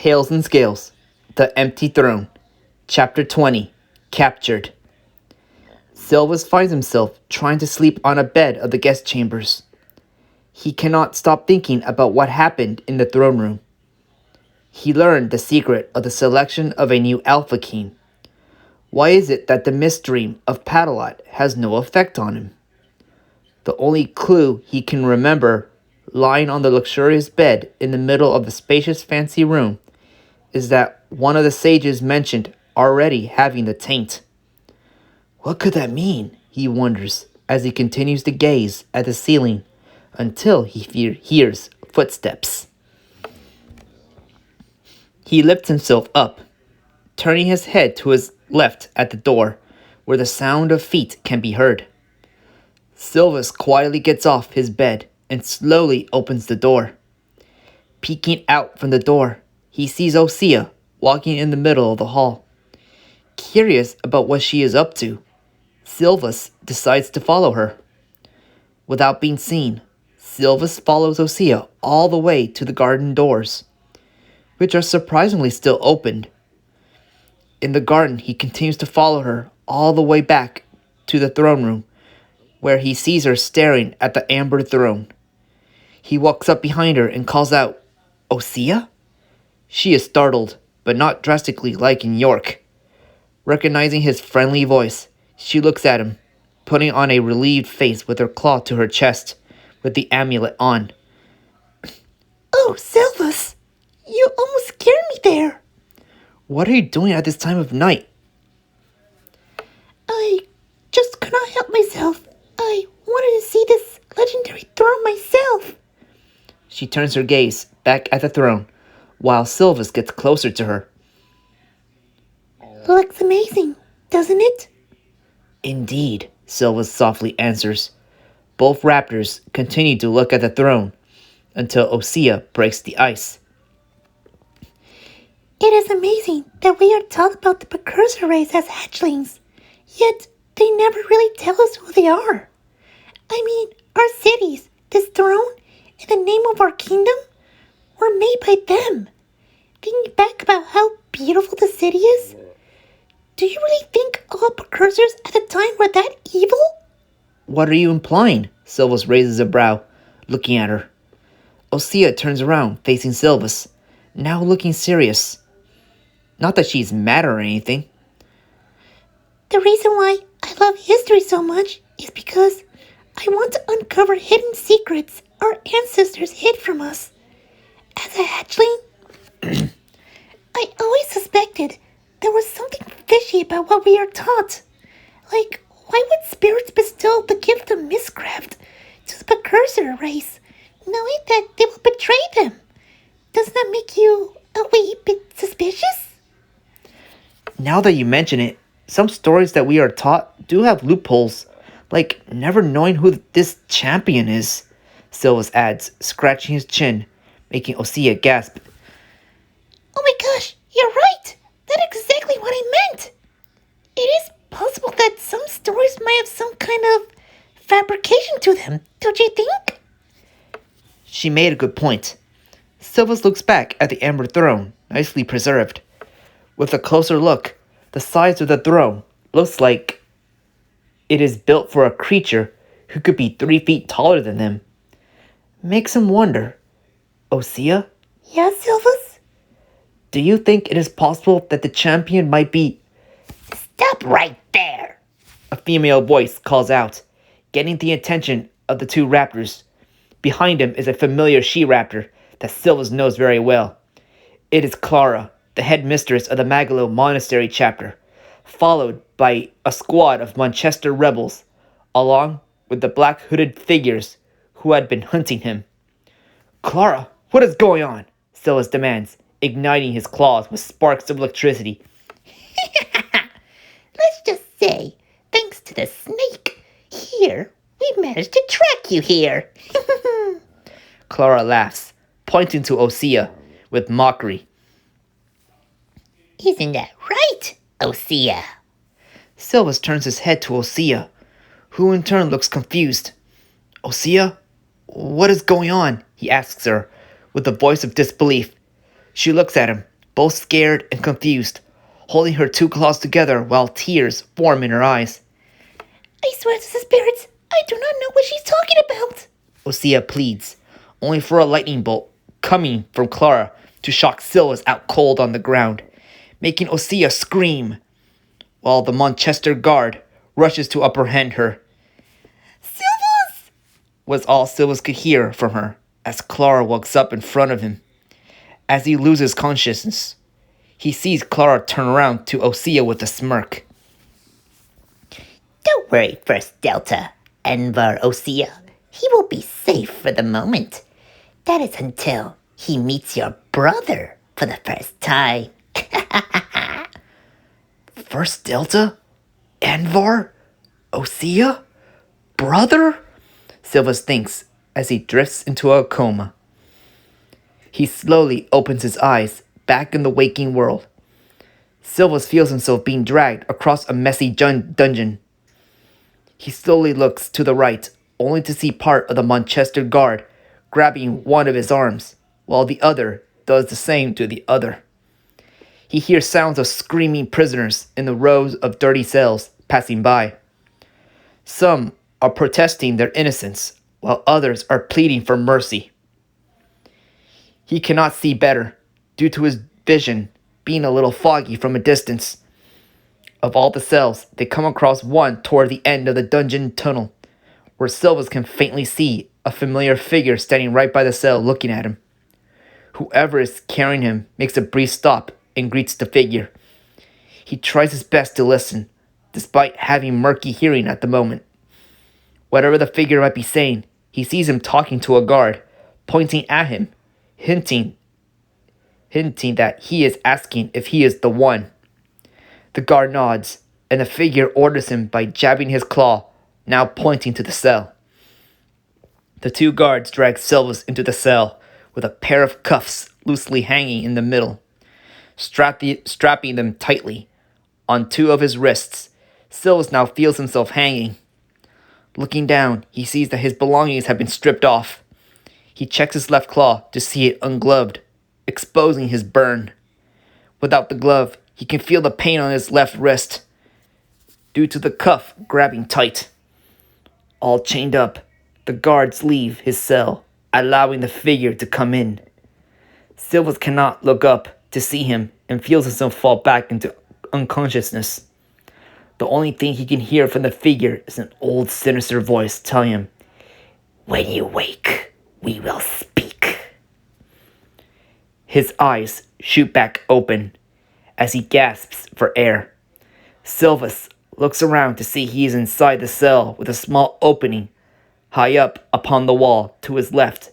Tails and Scales, The Empty Throne, Chapter 20, Captured. Silvus finds himself trying to sleep on a bed of the guest chambers. He cannot stop thinking about what happened in the throne room. He learned the secret of the selection of a new Alpha King. Why is it that the mist-dream of Padalot has no effect on him? The only clue he can remember, lying on the luxurious bed in the middle of the spacious fancy room, is that one of the sages mentioned already having the taint. What could that mean, he wonders, as he continues to gaze at the ceiling until he hears footsteps. He lifts himself up, turning his head to his left at the door, where the sound of feet can be heard. Silvus quietly gets off his bed and slowly opens the door. Peeking out from the door, he sees Osea walking in the middle of the hall. Curious about what she is up to, Silvus decides to follow her. Without being seen, Silvus follows Osea all the way to the garden doors, which are surprisingly still opened. In the garden, he continues to follow her all the way back to the throne room, where he sees her staring at the amber throne. He walks up behind her and calls out, "Osea?" She is startled, but not drastically like in York. Recognizing his friendly voice, she looks at him, putting on a relieved face with her claw to her chest, with the amulet on. "Oh, Silvus! You almost scared me there!" "What are you doing at this time of night?" "I just could not help myself. I wanted to see this legendary throne myself." She turns her gaze back at the throne, while Silvus gets closer to her. "Looks amazing, doesn't it?" "Indeed," Silvus softly answers. Both raptors continue to look at the throne until Osea breaks the ice. "It is amazing that we are taught about the precursor race as hatchlings, yet they never really tell us who they are. I mean, our cities, this throne, and the name of our kingdom were made by them. Thinking back about how beautiful the city is, do you really think all precursors at the time were that evil?" "What are you implying?" Silvus raises a brow, looking at her. Osea turns around, facing Silvus, now looking serious. Not that she's mad or anything. "The reason why I love history so much is because I want to uncover hidden secrets our ancestors hid from us. As a hatchling, I always suspected there was something fishy about what we are taught. Like, why would spirits bestow the gift of mistcraft to the precursor race, knowing that they will betray them? Doesn't that make you a wee bit suspicious?" Now that you mention it, some stories that we are taught do have loopholes, like never knowing who this champion is, Silvus adds, scratching his chin, making Osea gasp. "Oh my gosh, you're right! That's exactly what I meant! It is possible that some stories might have some kind of fabrication to them, don't you think?" She made a good point. Silvus looks back at the amber throne, nicely preserved. With a closer look, the size of the throne looks like it is built for a creature who could be 3 feet taller than them. Makes him wonder, Osea, "Yes, Silvus?" do you think it is possible that the champion might be... "Stop right there!" A female voice calls out, getting the attention of the two raptors. Behind him is a familiar she-raptor that Silvus knows very well. It is Clara, the head mistress of the Magalo Monastery chapter, followed by a squad of Manchester rebels, along with the black hooded figures who had been hunting him. "Clara, what is going on?" Silvus demands, igniting his claws with sparks of electricity. "Let's just say, thanks to the snake here, we managed to track you here." Clara laughs, pointing to Osea with mockery. "Isn't that right, Osea?" Silvus turns his head to Osea, who in turn looks confused. "Osea, what is going on?" he asks her, with a voice of disbelief. She looks at him, both scared and confused, holding her two claws together while tears form in her eyes. I swear to the spirits, I do not know what she's talking about. Osea pleads, only for a lightning bolt coming from Clara to shock Silvus out cold on the ground, making Osea scream, while the Manchester guard rushes to apprehend her. Silvus! Was all Silvus could hear from her as Clara walks up in front of him. As he loses consciousness, he sees Clara turn around to Osea with a smirk. Don't worry, First Delta, Envar Osea. He will be safe for the moment. That is until he meets your brother for the first time. First Delta? Envar? Osea? Brother? Silvus thinks as he drifts into a coma. He slowly opens his eyes back in the waking world. Silvus feels himself being dragged across a messy dungeon. He slowly looks to the right, only to see part of the Manchester guard grabbing one of his arms, while the other does the same to the other. He hears sounds of screaming prisoners in the rows of dirty cells passing by. Some are protesting their innocence, while others are pleading for mercy. He cannot see better, due to his vision being a little foggy from a distance. Of all the cells, they come across one toward the end of the dungeon tunnel, where Silvus can faintly see a familiar figure standing right by the cell looking at him. Whoever is carrying him makes a brief stop and greets the figure. He tries his best to listen, despite having murky hearing at the moment. Whatever the figure might be saying, he sees him talking to a guard, pointing at him, hinting that he is asking if he is the one. The guard nods, and the figure orders him by jabbing his claw, now pointing to the cell. The two guards drag Silvus into the cell, with a pair of cuffs loosely hanging in the middle. Strapping them tightly on two of his wrists, Silvus now feels himself hanging. Looking down, he sees that his belongings have been stripped off. He checks his left claw to see it ungloved, exposing his burn. Without the glove, he can feel the pain on his left wrist, due to the cuff grabbing tight. All chained up, the guards leave his cell, allowing the figure to come in. Silvus cannot look up to see him and feels himself fall back into unconsciousness. The only thing he can hear from the figure is an old sinister voice telling him, "When you wake, we will speak." His eyes shoot back open as he gasps for air. Silvus looks around to see he is inside the cell with a small opening high up upon the wall to his left,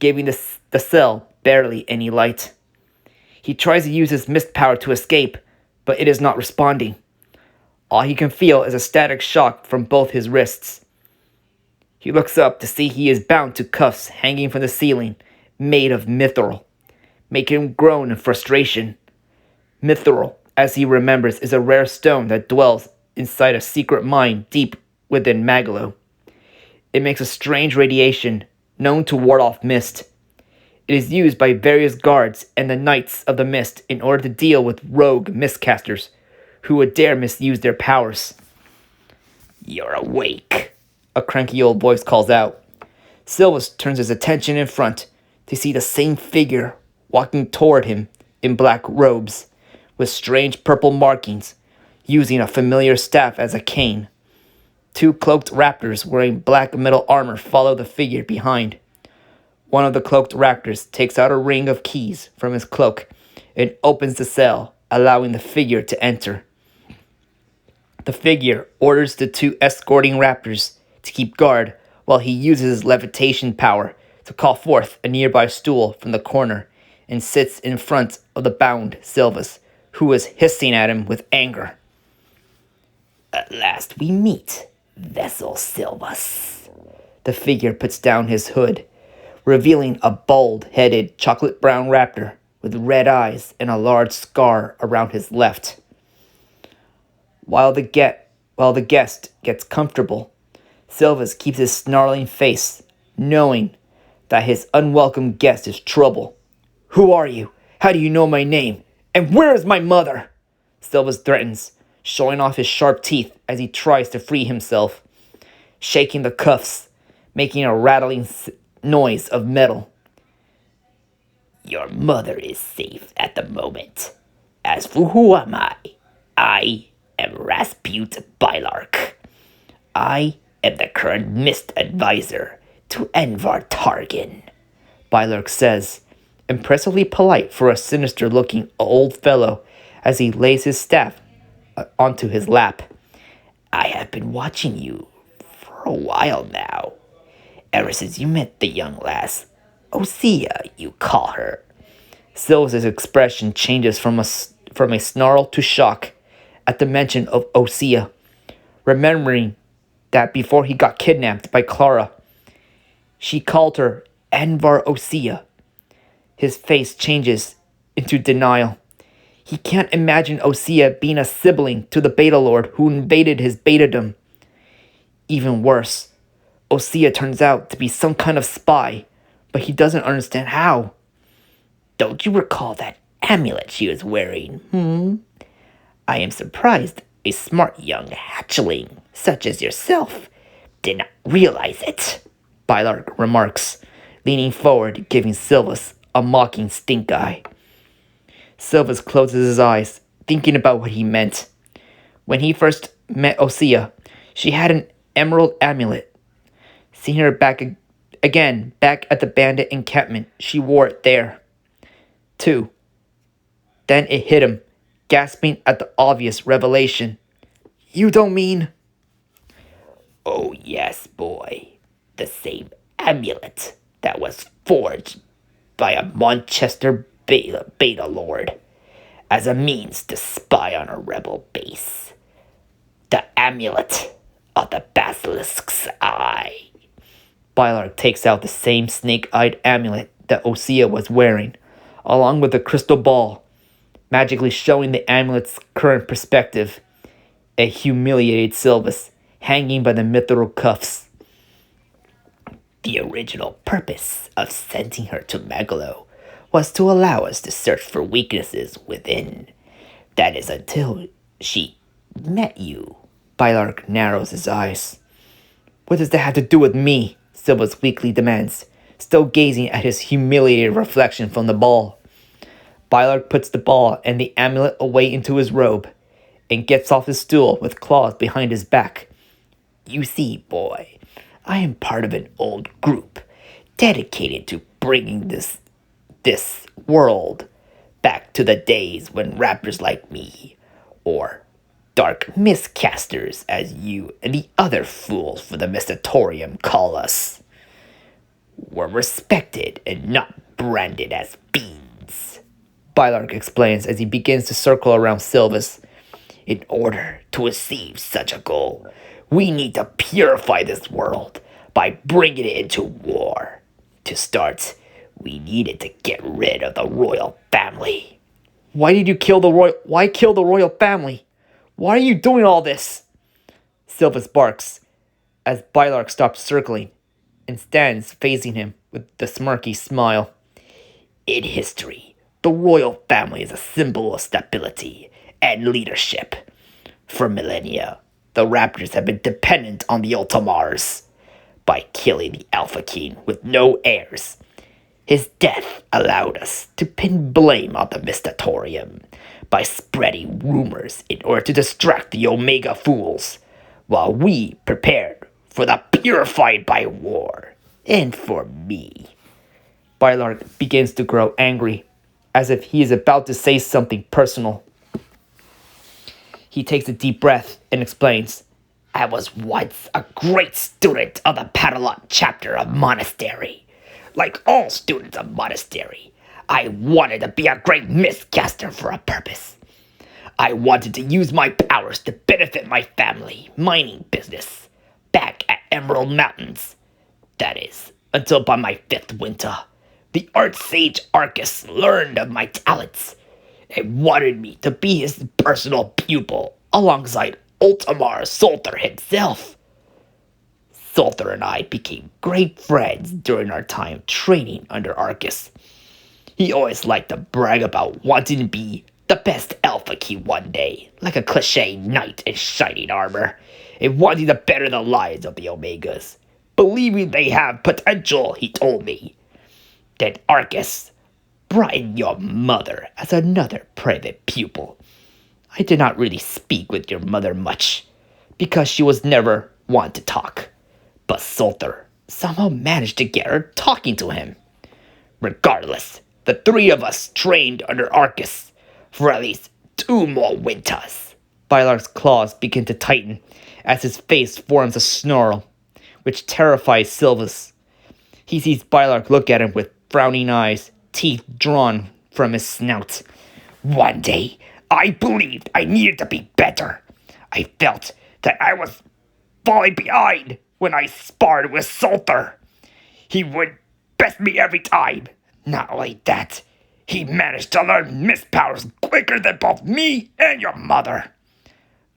giving the cell barely any light. He tries to use his mist power to escape, but it is not responding. All he can feel is a static shock from both his wrists. He looks up to see he is bound to cuffs hanging from the ceiling, made of mithril, making him groan in frustration. Mithril, as he remembers, is a rare stone that dwells inside a secret mine deep within Magalo. It makes a strange radiation known to ward off mist. It is used by various guards and the Knights of the Mist in order to deal with rogue mistcasters who would dare misuse their powers. "You're awake," a cranky old voice calls out. Silvus turns his attention in front to see the same figure walking toward him in black robes, with strange purple markings, using a familiar staff as a cane. Two cloaked raptors wearing black metal armor follow the figure behind. One of the cloaked raptors takes out a ring of keys from his cloak and opens the cell, allowing the figure to enter. The figure orders the two escorting raptors to keep guard while he uses his levitation power to call forth a nearby stool from the corner and sits in front of the bound Silvus, who is hissing at him with anger. "At last we meet, vessel Silvus." The figure puts down his hood, revealing a bald-headed chocolate-brown raptor with red eyes and a large scar around his left. While the guest gets comfortable, Silvus keeps his snarling face, knowing that his unwelcome guest is trouble. "Who are you? How do you know my name? And where is my mother? Silvus threatens, showing off his sharp teeth as he tries to free himself, shaking the cuffs, making a rattling noise of metal. Your mother is safe at the moment. As for who am I am Raspute Bylark. I am the current Mist Advisor to Envar Targan, Bylark says, impressively polite for a sinister-looking old fellow as he lays his staff onto his lap. I have been watching you for a while now, ever since you met the young lass, Osea, you call her. Silvus' expression changes from a snarl to shock at the mention of Osea, remembering that before he got kidnapped by Clara, she called her Envar Osea. His face changes into denial. He can't imagine Osea being a sibling to the Beta Lord who invaded his betadom. Even worse, Osea turns out to be some kind of spy, but he doesn't understand how. Don't you recall that amulet she was wearing? I am surprised a smart young hatchling such as yourself did not realize it, Bylark remarks, leaning forward, giving Silvus a mocking stink eye. Silvus closes his eyes, thinking about what he meant. When he first met Osea, she had an emerald amulet. Seeing her back at the bandit encampment, she wore it there, too. Then it hit him, gasping at the obvious revelation. You don't mean... Oh yes, boy. The same amulet that was forged by a Manchester Beta Lord as a means to spy on a rebel base. The amulet of the basilisk's eye. Bylark takes out the same snake-eyed amulet that Osea was wearing, along with the crystal ball, magically showing the amulet's current perspective. A humiliated Silvus hanging by the mithril cuffs. The original purpose of sending her to Megalo was to allow us to search for weaknesses within. That is until she met you. Bylark narrows his eyes. What does that have to do with me? Silvus weakly demands, still gazing at his humiliated reflection from the ball. Bylark puts the ball and the amulet away into his robe and gets off his stool with claws behind his back. You see, boy, I am part of an old group dedicated to bringing this world back to the days when rappers like me, or dark miscasters as you and the other fools for the Mystatorium call us, were respected and not branded as beans. Bylark explains as he begins to circle around Silvus. In order to achieve such a goal, we need to purify this world by bringing it into war. To start, we needed to get rid of the royal family. Why kill the royal family? Why are you doing all this? Silvus barks as Bylark stops circling and stands facing him with the smirky smile. In history, the royal family is a symbol of stability and leadership. For millennia, the Raptors have been dependent on the Ultimars. By killing the Alpha King with no heirs, his death allowed us to pin blame on the Mystatorium by spreading rumors in order to distract the Omega fools, while we prepared for the purified by war. And for me. Bylark begins to grow angry, as if he is about to say something personal. He takes a deep breath and explains, I was once a great student of the Padalot chapter of Monastery. Like all students of Monastery, I wanted to be a great miscaster for a purpose. I wanted to use my powers to benefit my family mining business back at Emerald Mountains. That is, until by my 5th winter, the Archsage Arcus learned of my talents and wanted me to be his personal pupil alongside Ultimar Solter himself. Solter and I became great friends during our time training under Arcus. He always liked to brag about wanting to be The best Alpha Key one day, like a cliche knight in shining armor, and wanting to better the lives of the Omegas, believing they have potential, he told me. Then Arcus brought in your mother as another private pupil. I did not really speak with your mother much, because she was never one to talk. But Sulthur somehow managed to get her talking to him. Regardless, the three of us trained under Arcus for at least 2 more winters. Bylark's claws begin to tighten as his face forms a snarl, which terrifies Silvus. He sees Bylark look at him with frowning eyes, teeth drawn from his snout. One day, I believed I needed to be better. I felt that I was falling behind when I sparred with Sulthur. He would best me every time. Not only that, he managed to learn mist powers quicker than both me and your mother.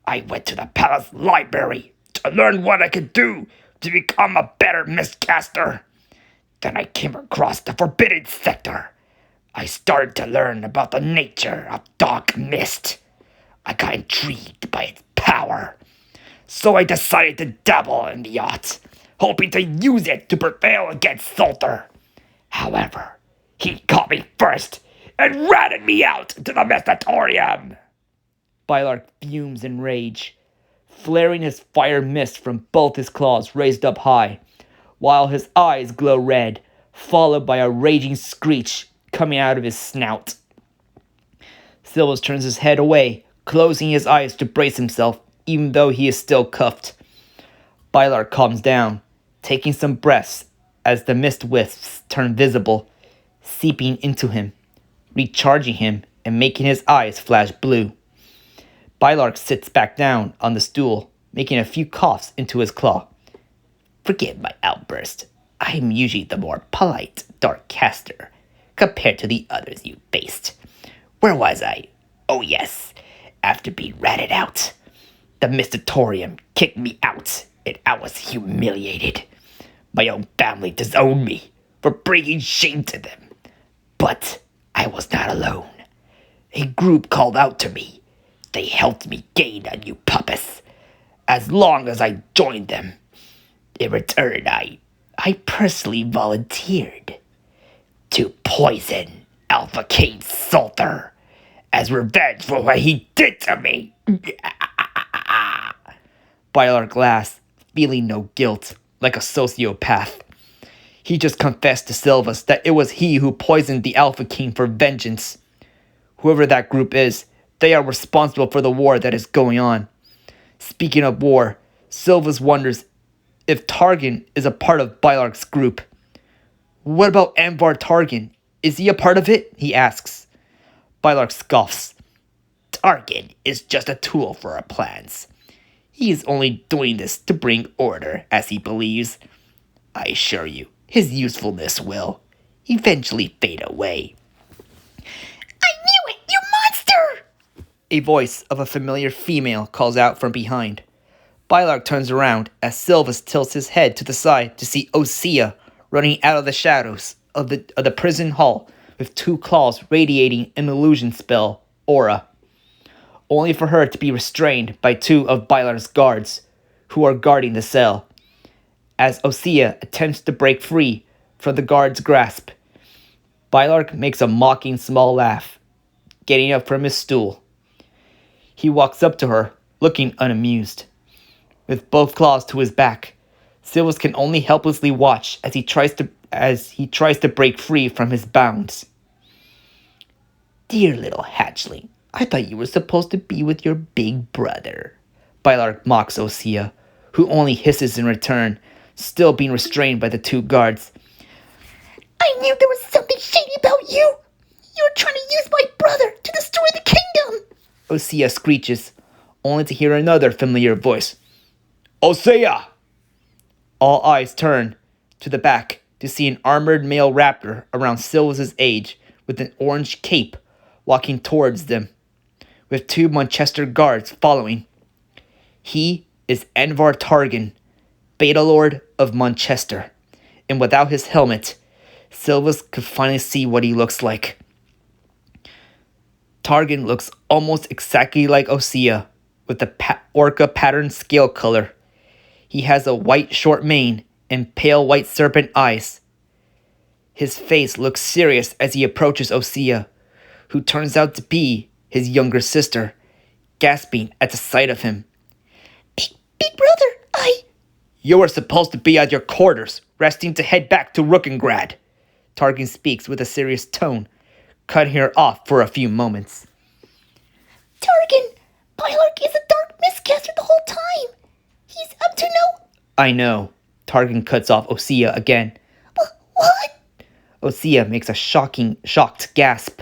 I went to the palace library to learn what I could do to become a better mistcaster. Then I came across the Forbidden Sector. I started to learn about the nature of dark mist. I got intrigued by its power, so I decided to dabble in the art, hoping to use it to prevail against Sulthur. However, he caught me first and ratted me out to the Mestatorium. Bylark fumes in rage, flaring his fire mist from both his claws raised up high, while his eyes glow red, followed by a raging screech coming out of his snout. Silvus turns his head away, closing his eyes to brace himself, even though he is still cuffed. Bylark calms down, taking some breaths as the mist wisps turn visible, seeping into him, recharging him and making his eyes flash blue. Bylark sits back down on the stool, making a few coughs into his claw. Forgive my outburst. I am usually the more polite dark caster, compared to the others you faced. Where was I? Oh yes, after being ratted out. The Mestatorium kicked me out, and I was humiliated. My own family disowned me for bringing shame to them. But I was not alone. A group called out to me. They helped me gain a new purpose, as long as I joined them. In return, I personally volunteered to poison Alpha King Sulthur as revenge for what he did to me. Bylark laughs, feeling no guilt, like a sociopath. He just confessed to Silvus that it was he who poisoned the Alpha King for vengeance. Whoever that group is, they are responsible for the war that is going on. Speaking of war, Silvus wonders if Targan is a part of Bylark's group. What about Anvar Targan? Is he a part of it? He asks. Bylark scoffs. Targan is just a tool for our plans. He is only doing this to bring order, as he believes. I assure you, his usefulness will eventually fade away. I knew it, you monster! A voice of a familiar female calls out from behind. Bylark turns around as Silvus tilts his head to the side to see Osea running out of the shadows of the prison hall with 2 claws radiating an illusion spell, Aura, only for her to be restrained by 2 of Bylark's guards, who are guarding the cell. As Osea attempts to break free from the guard's grasp, Bylark makes a mocking small laugh, getting up from his stool. He walks up to her, looking unamused. With both claws to his back, Silvus can only helplessly watch as he tries to break free from his bounds. Dear little hatchling, I thought you were supposed to be with your big brother. Bylark mocks Osea, who only hisses in return, still being restrained by the 2 guards. I knew there was something shady about you. You were trying to use my brother to destroy the kingdom. Osea screeches, only to hear another familiar voice. Osea! All eyes turn to the back to see an armored male raptor around Silvus' age with an orange cape walking towards them, with 2 Manchester guards following. He is Anvar Targan, Beta Lord of Manchester, and without his helmet, Silvus could finally see what he looks like. Targan looks almost exactly like Osea, with the orca pattern scale color. He has a white short mane and pale white serpent eyes. His face looks serious as he approaches Osea, who turns out to be his younger sister, gasping at the sight of him. Big brother, You were supposed to be at your quarters, resting to head back to Rookengrad. Targan speaks with a serious tone, cutting her off for a few moments. Targan, Bylark is a dark miscaster the whole time. He's up to no... I know. Targan cuts off Osea again. What? Osea makes a shocked gasp.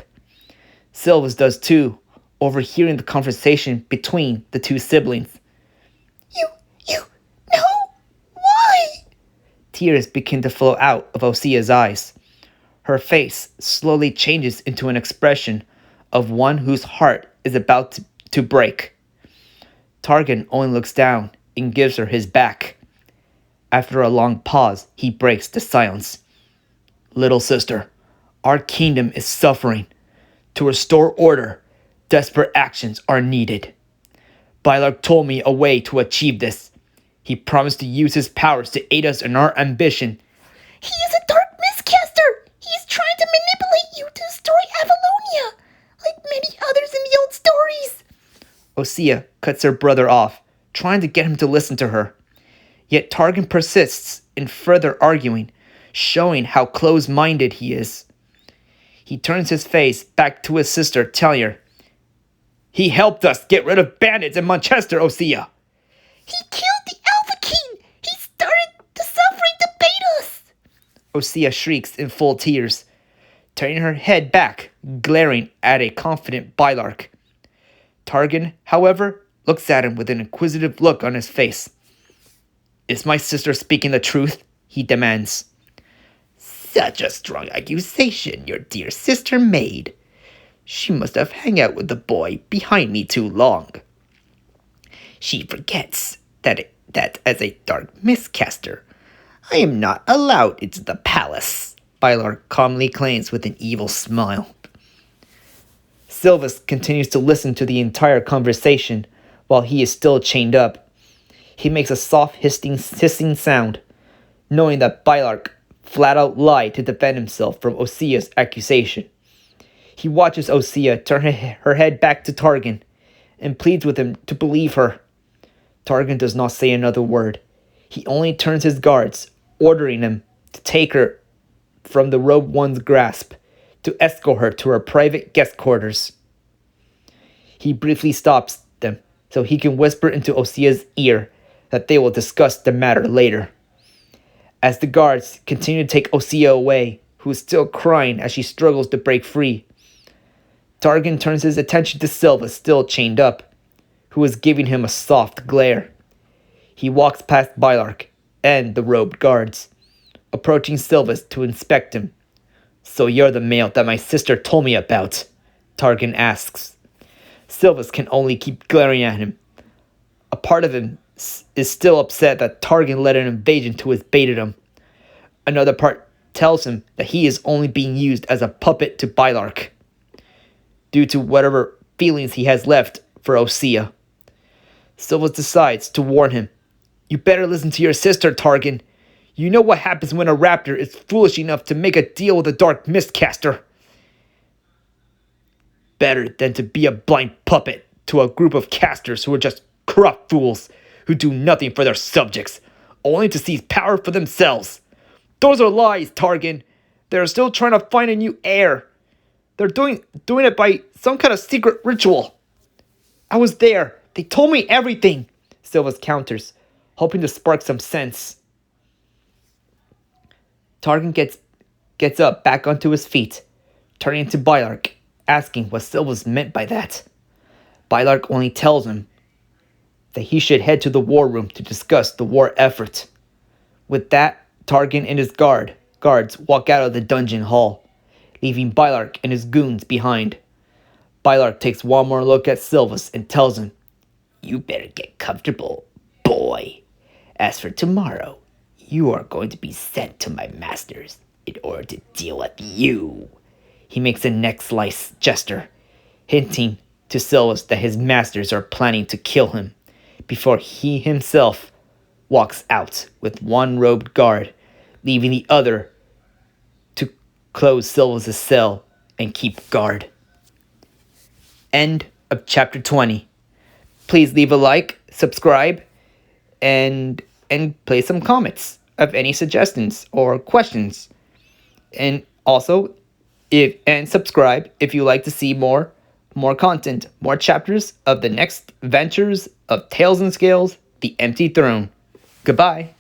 Silvus does too, overhearing the conversation between the two siblings. No? Why? Tears begin to flow out of Osea's eyes. Her face slowly changes into an expression of one whose heart is about to break. Targan only looks down and gives her his back. After a long pause, he breaks the silence. Little sister, our kingdom is suffering. To restore order, desperate actions are needed. Bylark told me a way to achieve this. He promised to use his powers to aid us in our ambition. He is a dark miscaster. He's trying to manipulate you to destroy Avalonia, like many others in the old stories. Osea cuts her brother off, trying to get him to listen to her. Yet Targan persists in further arguing, showing how close-minded he is. He turns his face back to his sister, telling her, He helped us get rid of bandits in Manchester, Osea. He killed the Alpha King. He started the suffering to bait us. Osea shrieks in full tears, turning her head back, glaring at a confident Bylark. Targan, however, looks at him with an inquisitive look on his face. Is my sister speaking the truth? He demands. Such a strong accusation your dear sister made. She must have hung out with the boy behind me too long. She forgets that as a dark miscaster, I am not allowed into the palace, Bylark calmly claims with an evil smile. Silvus continues to listen to the entire conversation while he is still chained up. He makes a soft hissing sound, knowing that Bylark flat out lied to defend himself from Osea's accusation. He watches Osea turn her head back to Targan and pleads with him to believe her. Targan does not say another word. He only turns his guards, ordering them to take her from the robed one's grasp to escort her to her private guest quarters. He briefly stops them so he can whisper into Osea's ear that they will discuss the matter later. As the guards continue to take Osea away, who is still crying as she struggles to break free, Targan turns his attention to Silvus, still chained up, who is giving him a soft glare. He walks past Bylark and the robed guards, approaching Silvus to inspect him. So you're the male that my sister told me about? Targan asks. Silvus can only keep glaring at him. A part of him is still upset that Targan led an invasion to his Baitadom. Another part tells him that he is only being used as a puppet to Bylark, due to whatever feelings he has left for Osea. Silvus decides to warn him. You better listen to your sister, Targan. You know what happens when a raptor is foolish enough to make a deal with a dark mistcaster. Better than to be a blind puppet to a group of casters who are just corrupt fools who do nothing for their subjects, only to seize power for themselves. Those are lies, Targan. They're still trying to find a new heir. They're doing it by some kind of secret ritual. I was there. They told me everything, Silvus counters, hoping to spark some sense. Targan gets up back onto his feet, turning to Bylark, asking what Silvus meant by that. Bylark only tells him that he should head to the war room to discuss the war effort. With that, Targan and his guards walk out of the dungeon hall, leaving Bylark and his goons behind. Bylark takes one more look at Silvus and tells him, You better get comfortable, boy. As for tomorrow, you are going to be sent to my masters in order to deal with you. He makes a neck slice gesture, hinting to Silvus that his masters are planning to kill him before he himself walks out with one robed guard, leaving the other to close Silvus' cell and keep guard. End of chapter 20. Please leave a like, subscribe, and place some comments of any suggestions or questions. And also, subscribe if you like to see more content, more chapters of the next ventures of Tails and Scales, The Empty Throne. Goodbye.